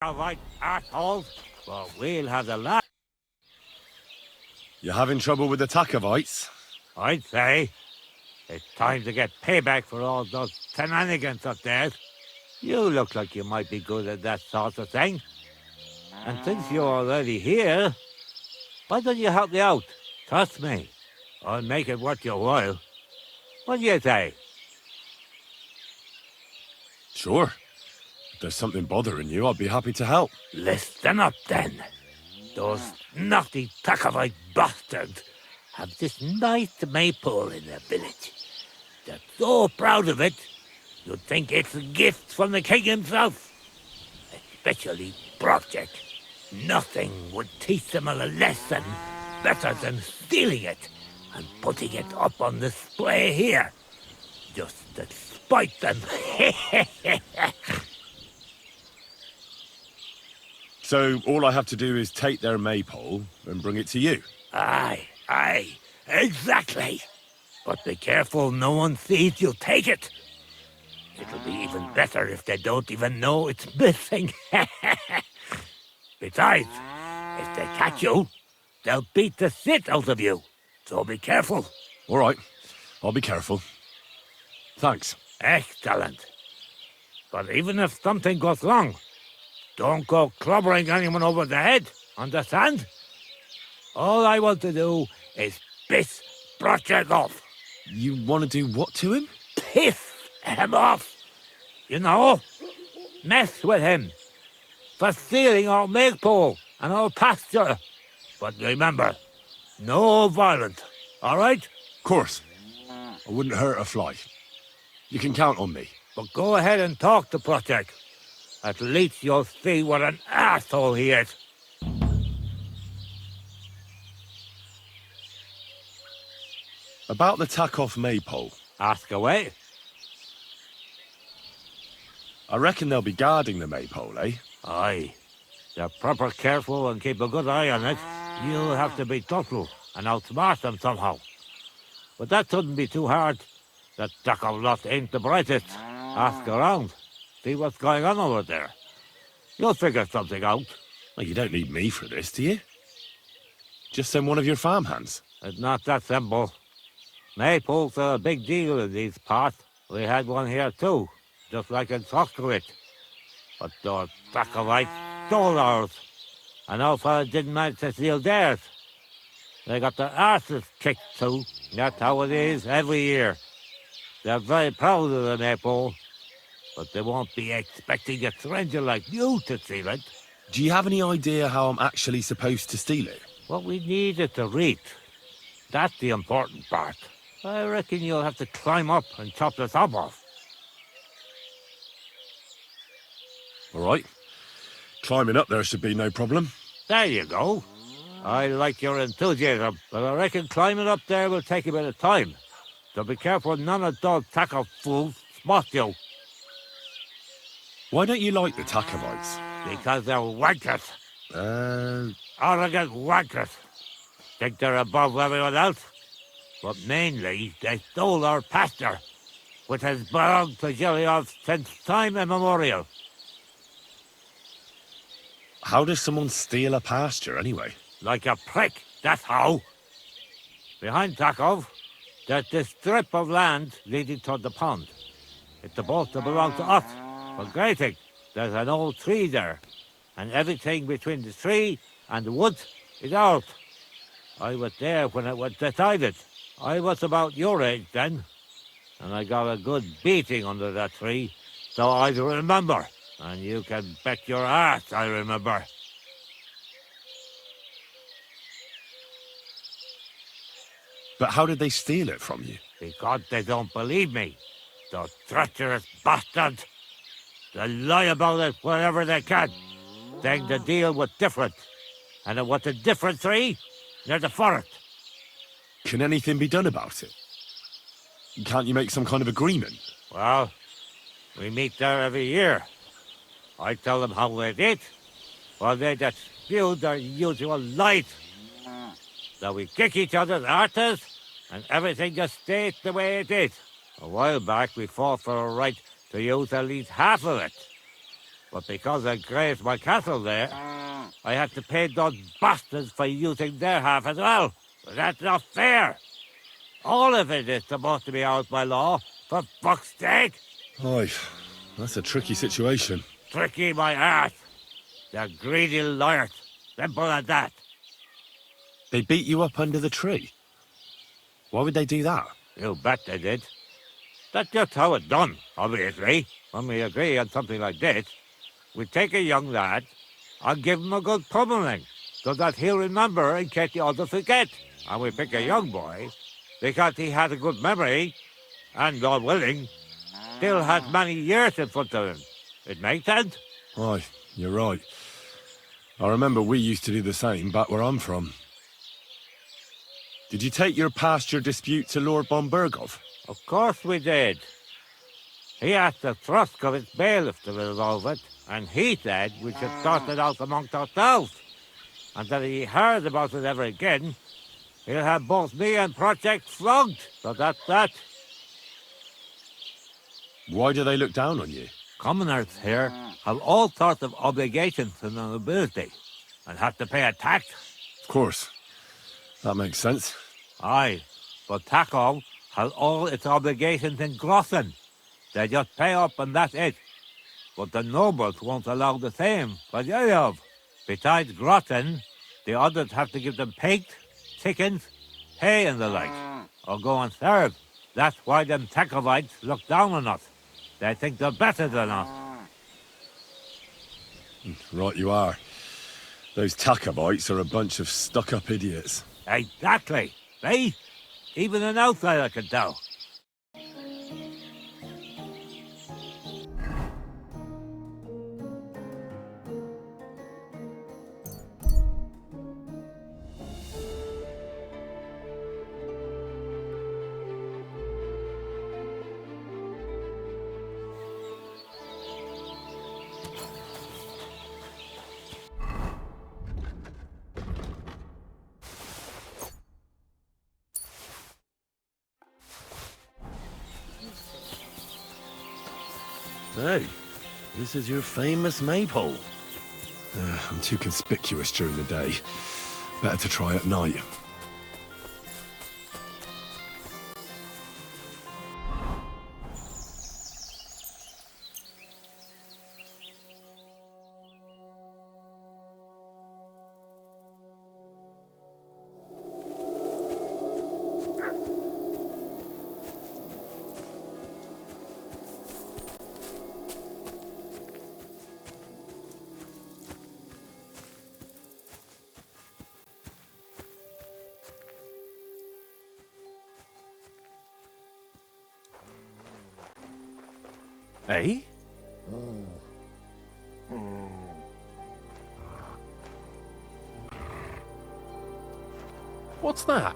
All right, assholes, but we'll have the last. You're having trouble with the Takovites? I'd say it's time to get payback for all those shenanigans up there. You look like you might be good at that sort of thing. And since you're already here, why don't you help me out? Trust me, I'll make it worth your while. What do you say? Sure. If there's something bothering you, I'd be happy to help. Listen up then. Those naughty Takovite bastards have this nice maypole in their village. They're so proud of it, you'd think it's a gift from the king himself. Especially Project. Nothing would teach them a lesson better than stealing it and putting it up on display here. Just to spite them. So all I have to do is take their maypole and bring it to you? Aye, exactly. But be careful no one sees you take it. It'll be even better if they don't even know it's missing. Besides, if they catch you, they'll beat the shit out of you. So be careful. All right, I'll be careful. Thanks. Excellent. But even if something goes wrong, don't go clobbering anyone over the head, understand? All I want to do is piss Project off. You want to do what to him? Piss him off! You know, mess with him for stealing our maypole and our pasture. But remember, no violence, all right? Of course. I wouldn't hurt a fly. You can count on me. But go ahead and talk to Project. At least you'll see what an asshole he is. About the Takov maypole. Ask away. I reckon they'll be guarding the maypole, eh? Aye. They're proper careful and keep a good eye on it. You'll have to be thoughtful and outsmart them somehow. But that shouldn't be too hard. That Takov lot ain't the brightest. Ask around. See what's going on over there. You'll figure something out. Well, you don't need me for this, do you? Just send one of your farmhands. It's not that simple. Maypoles are a big deal in these parts. We had one here too, just like in Soskowitz. But those Takovites stole ours. And our fella didn't manage to steal theirs. They got their arses kicked too. That's how it is every year. They're very proud of the maypole, but they won't be expecting a stranger like you to steal it. Do you have any idea how I'm actually supposed to steal it? What we need is the reach. That's the important part. I reckon you'll have to climb up and chop the top off. All right. Climbing up there should be no problem. There you go. I like your enthusiasm, but I reckon climbing up there will take a bit of time. So be careful none of those Takov fools spot you. Why don't you like the Takovites? Because they're wankers. Arrogant wankers. Think they're above everyone else? But mainly, they stole our pasture, which has belonged to Giliov since time immemorial. How does someone steal a pasture, anyway? Like a prick, that's how. Behind Takov, there's this strip of land leading toward the pond. It's supposed to belong to us, but grazing. There's an old tree there, and everything between the tree and the woods is ours. I was there when it was decided. I was about your age then, and I got a good beating under that tree, so I remember. And you can bet your ass I remember. But how did they steal it from you? Because they don't believe me. Those treacherous bastards. They lie about it wherever they can, saying the deal was different. And it was a different tree near the forest. Can anything be done about it? Can't you make some kind of agreement? Well, we meet there every year. I tell them how it is, while they just spew their usual lies. So we kick each other's arses, and everything just stays the way it is. A while back, we fought for a right to use at least half of it. But because I grazed my cattle there, I had to pay those bastards for using their half as well. But that's not fair. All of it is supposed to be ours by law, for fuck's sake. Aye, that's a tricky situation. Tricky my ass. They're greedy liars. Simple as that. They beat you up under the tree. Why would they do that? You bet they did. That's just how it's done, obviously. When we agree on something like this, we take a young lad and give him a good pummeling, so that he'll remember in case the others forget. And we pick a young boy because he has a good memory and, God willing, still has many years in front of him. It makes sense? Aye, you're right. I remember we used to do the same back where I'm from. Did you take your pasture dispute to Lord Bombergov? Of course we did. He asked the Thruskovitz bailiff to resolve it, and he said we should sort it out amongst ourselves, and that if he heard about it ever again, he'll have both me and Project flogged. So that's that. Why do they look down on you? Commoners here have all sorts of obligations to the nobility, and have to pay a tax. Of course. That makes sense. Aye, but Takov has all its obligations in Grossen. They just pay up and that's it. But the nobles won't allow the same for Yayov. Besides Grossen, the others have to give them pigs, chickens, hay and the like, or go and serve. That's why them Takovites look down on us. They think they're better than us. Right you are. Those Takavites are a bunch of stuck-up idiots. Exactly. See? Even an outsider can tell. So, this is your famous maypole. I'm too conspicuous during the day. Better to try at night. Eh? What's that?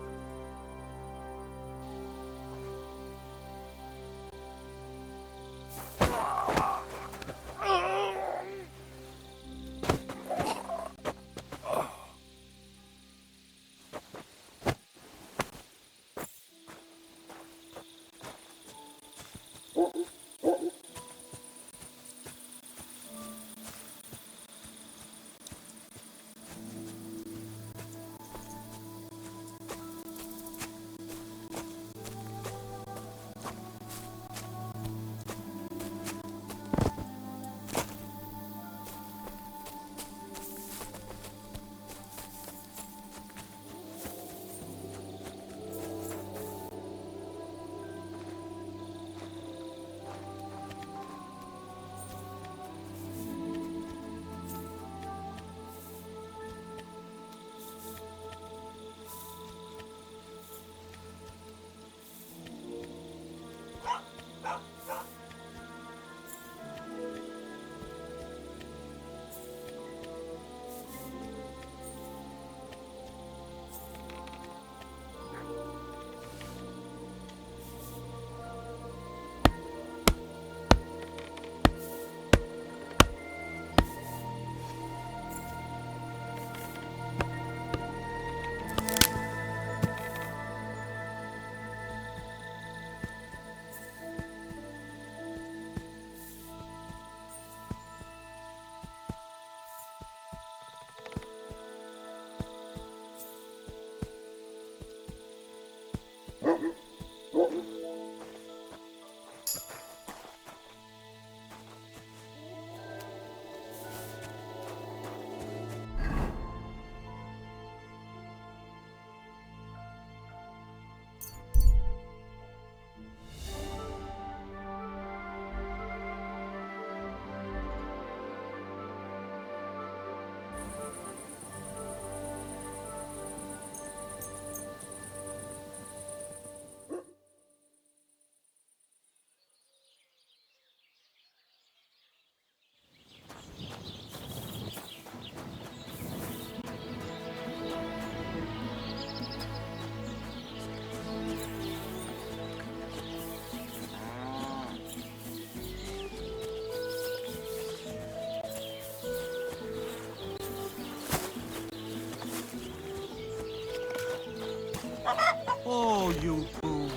Oh, you pooch.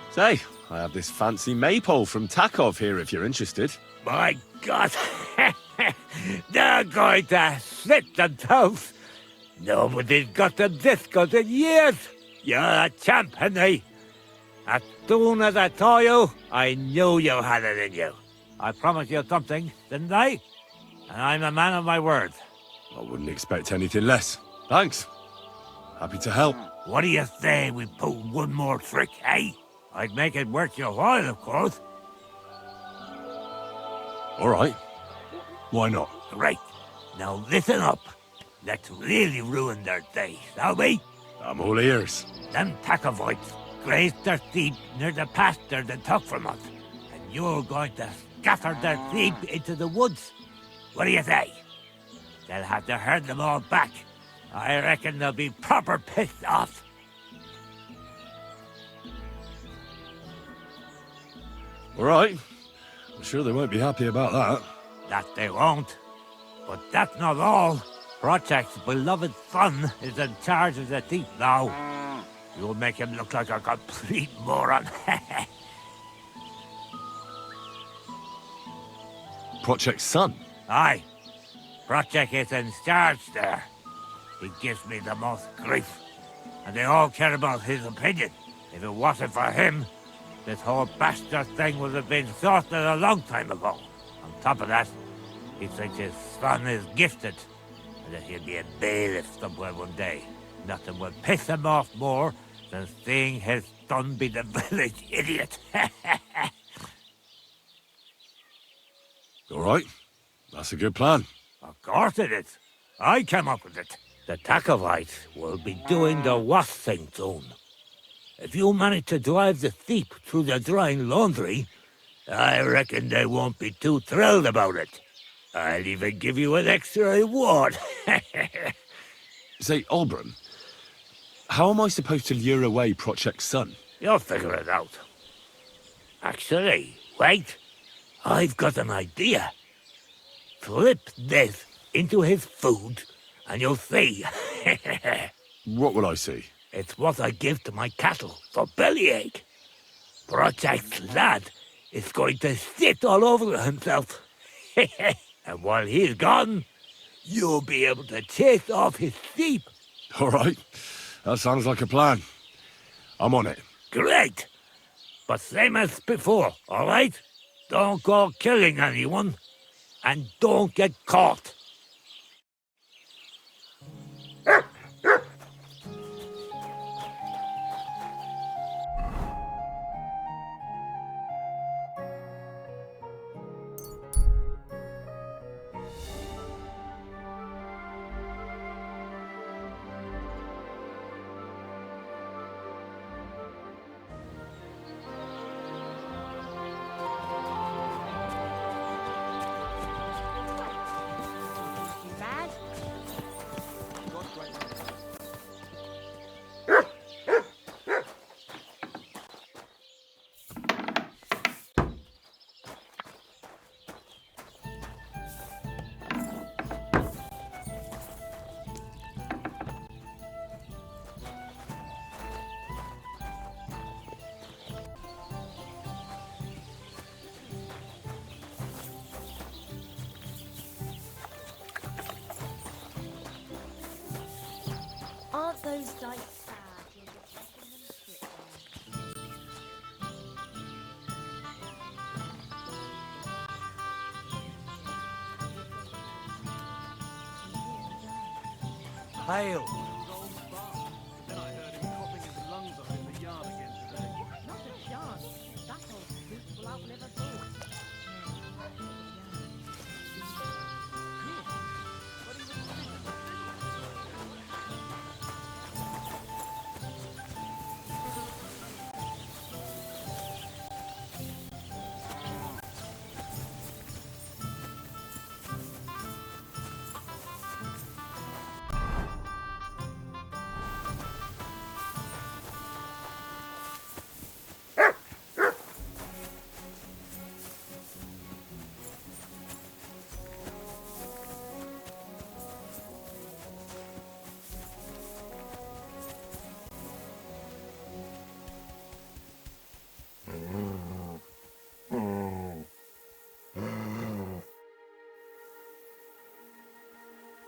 Say, I have this fancy maypole from Takov here if you're interested. My God. They're going to slit themselves. Nobody's got them this good in years. You're a champ, Henry. As soon as I saw you, I knew you had it in you. I promised you something, didn't I? And I'm a man of my word. I wouldn't expect anything less. Thanks. Happy to help. What do you say we pull one more trick, eh? I'd make it worth your while, of course. All right. Why not? Right. Now listen up. Let's really ruin their day, shall we? I'm all ears. Them Takovites grazed their sheep near the pasture they took from us. And you're going to scatter their sheep into the woods. What do you say? They'll have to herd them all back. I reckon they'll be proper pissed off. All right. I'm sure they won't be happy about that. That they won't. But that's not all. Project's beloved son is in charge of the thief now. You'll make him look like a complete moron. Project's son? Aye. Project is in charge there. He gives me the most grief. And they all care about his opinion. If it wasn't for him, this whole bastard thing would have been sorted a long time ago. On top of that, he thinks his son is gifted, and that he'll be a bailiff somewhere one day. Nothing will piss him off more than seeing his son be the village idiot. All right. That's a good plan. Of course it is. I came up with it. The Takovites will be doing the wash thing soon. If you manage to drive the thief through the drying laundry, I reckon they won't be too thrilled about it. I'll even give you an extra reward. Say, Olbram, how am I supposed to lure away Project's son? You'll figure it out. Actually, wait. I've got an idea. Flip this into his food, and you'll see. What will I see? It's what I give to my cattle for bellyache. Project's lad is going to sit all over himself. And while he's gone, you'll be able to chase off his sheep. All right. That sounds like a plan. I'm on it. Great. But same as before, all right? Don't go killing anyone, and don't get caught. Aren't those dice sad? You're just letting them slip Hail. Then I heard him coughing his lungs off in the yard again today. Not a chance. That old spook will outlive us all.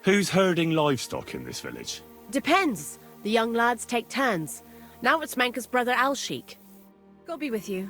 Who's herding livestock in this village? Depends. The young lads take turns. Now it's Manka's brother Alshik. God be with you.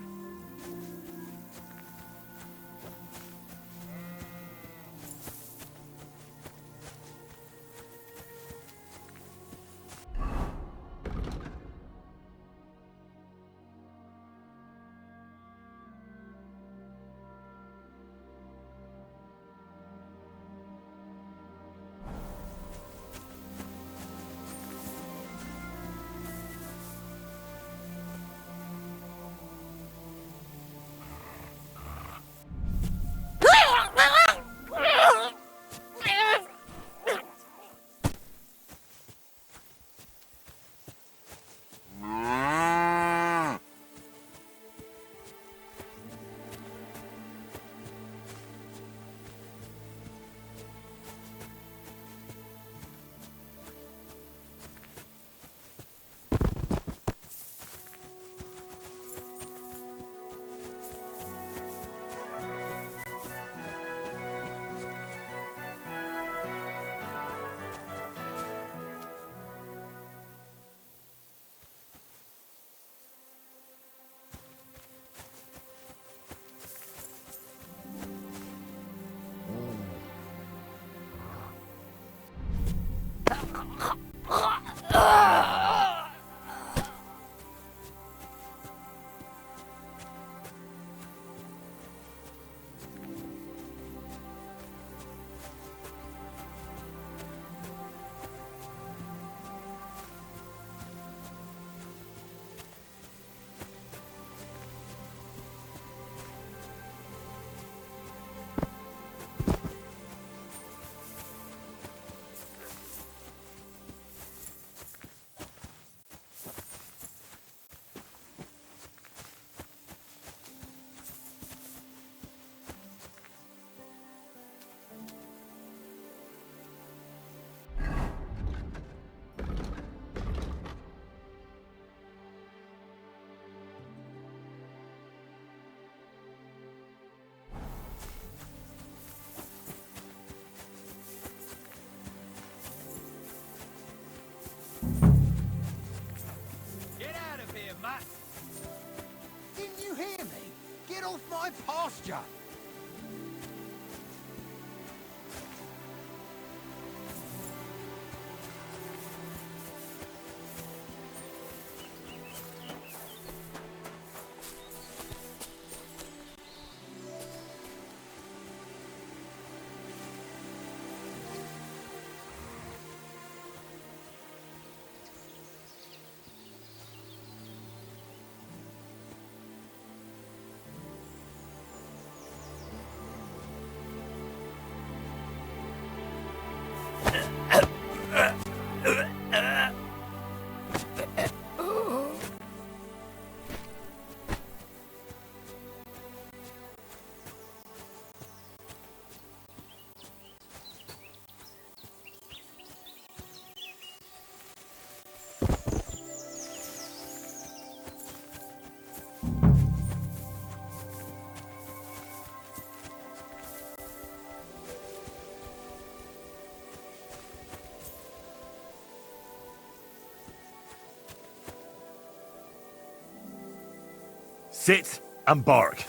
Didn't you hear me? Get off my pasture! Sit and bark.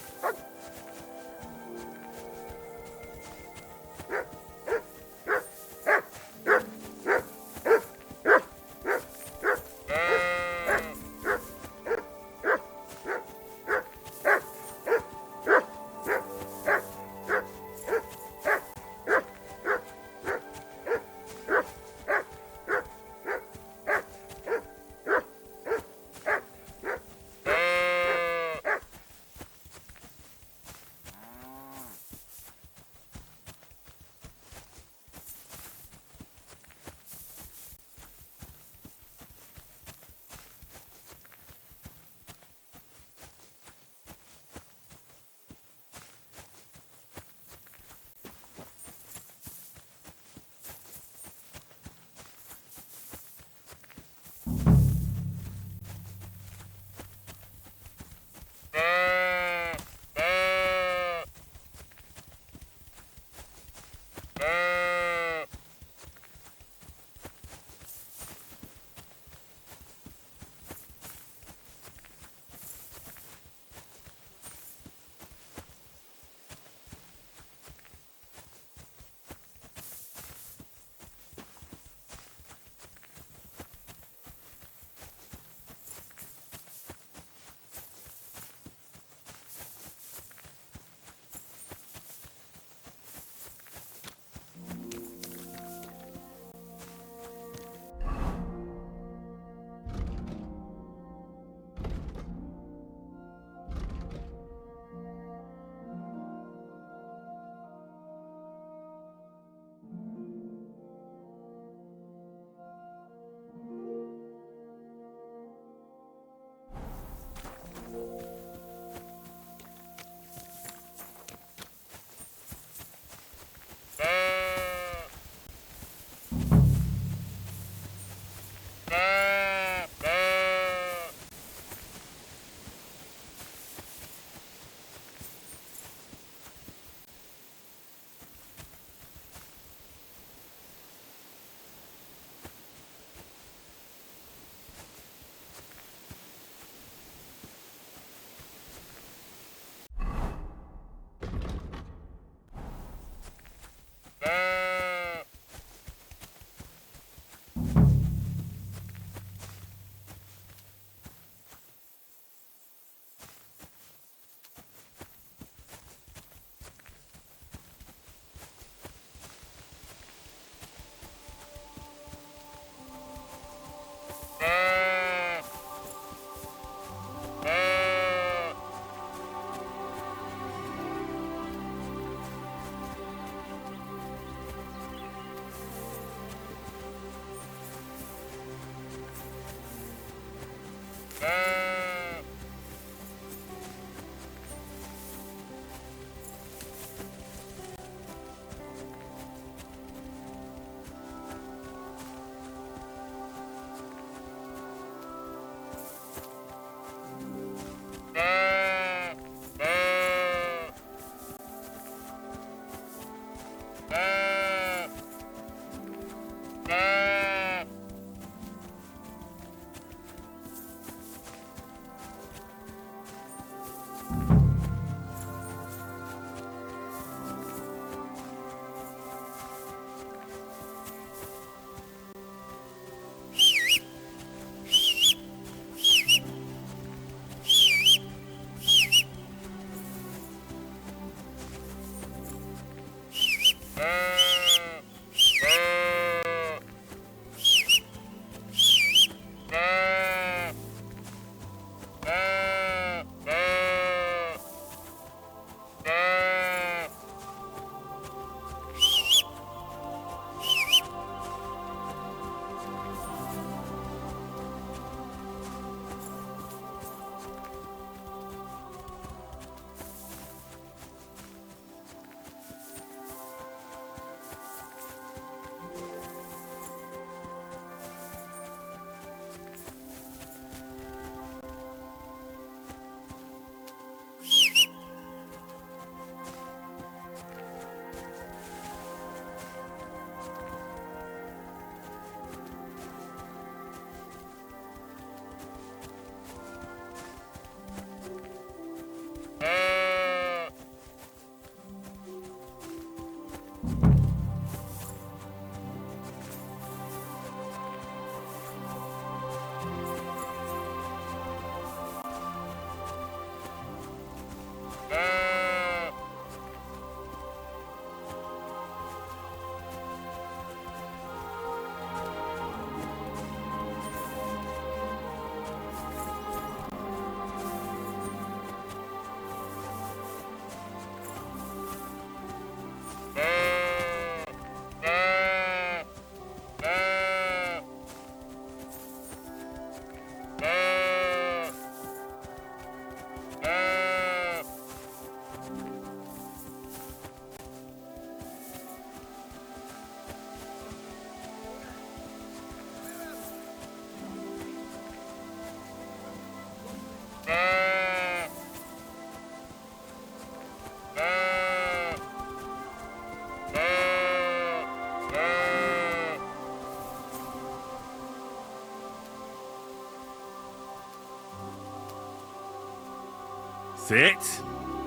Sit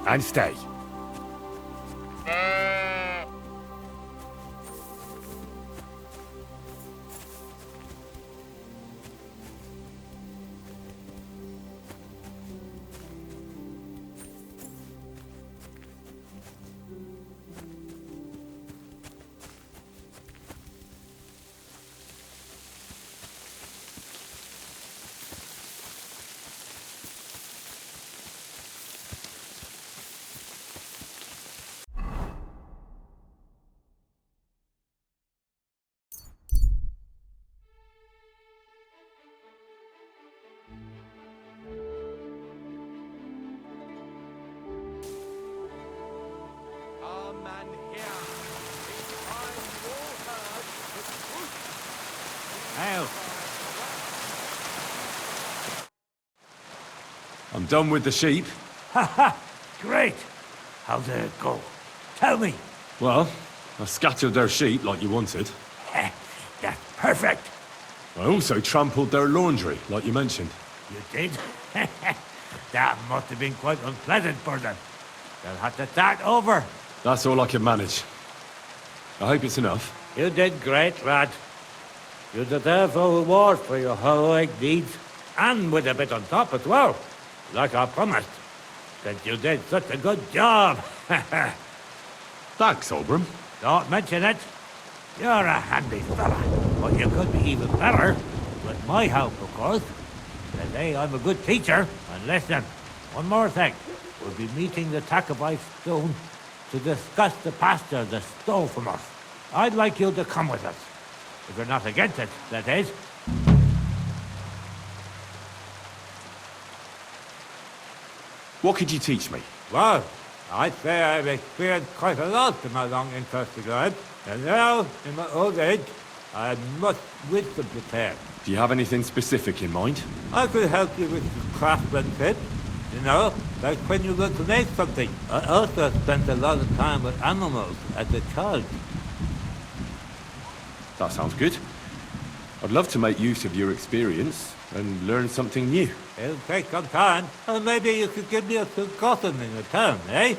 and stay. Now, I'm done with the sheep. great. How did it go? Tell me. Well, I scattered their sheep like you wanted. That's perfect. I also trampled their laundry, like you mentioned. You did? That must have been quite unpleasant for them. They'll have to start over. That's all I can manage. I hope it's enough. You did great, lad. You deserve a reward for your heroic deeds, and with a bit on top as well, like I promised, since you did such a good job. Thanks, Oberon. Don't mention it. You're a handy fella, but you could be even better, with my help, of course. Today I'm a good teacher, and listen, one more thing. We'll be meeting the Tacobites soon to discuss the pasture they stole from us. I'd like you to come with us. If you're not against it, that is. What could you teach me? Well, I'd say I've experienced quite a lot in my long interesting life. And now, in my old age, I have much wisdom to share. Do you have anything specific in mind? I could help you with craftsmanship. You know, like when you go to make something. I also spent a lot of time with animals as a child. That sounds good. I'd love to make use of your experience and learn something new. It'll take some time, and maybe you could give me a forgotten in return, eh?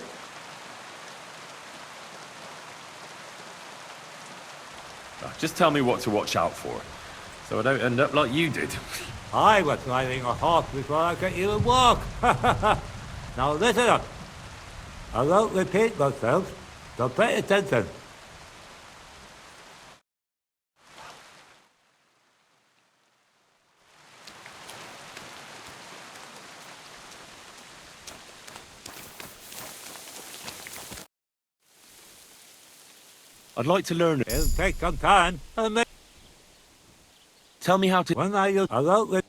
Just tell me what to watch out for, so I don't end up like you did. I was riding a horse before I could even walk. Now listen up. I won't repeat myself, so pay attention. I'd like to learn. It'll take some time, and maybe Tell me how to. when I use I won't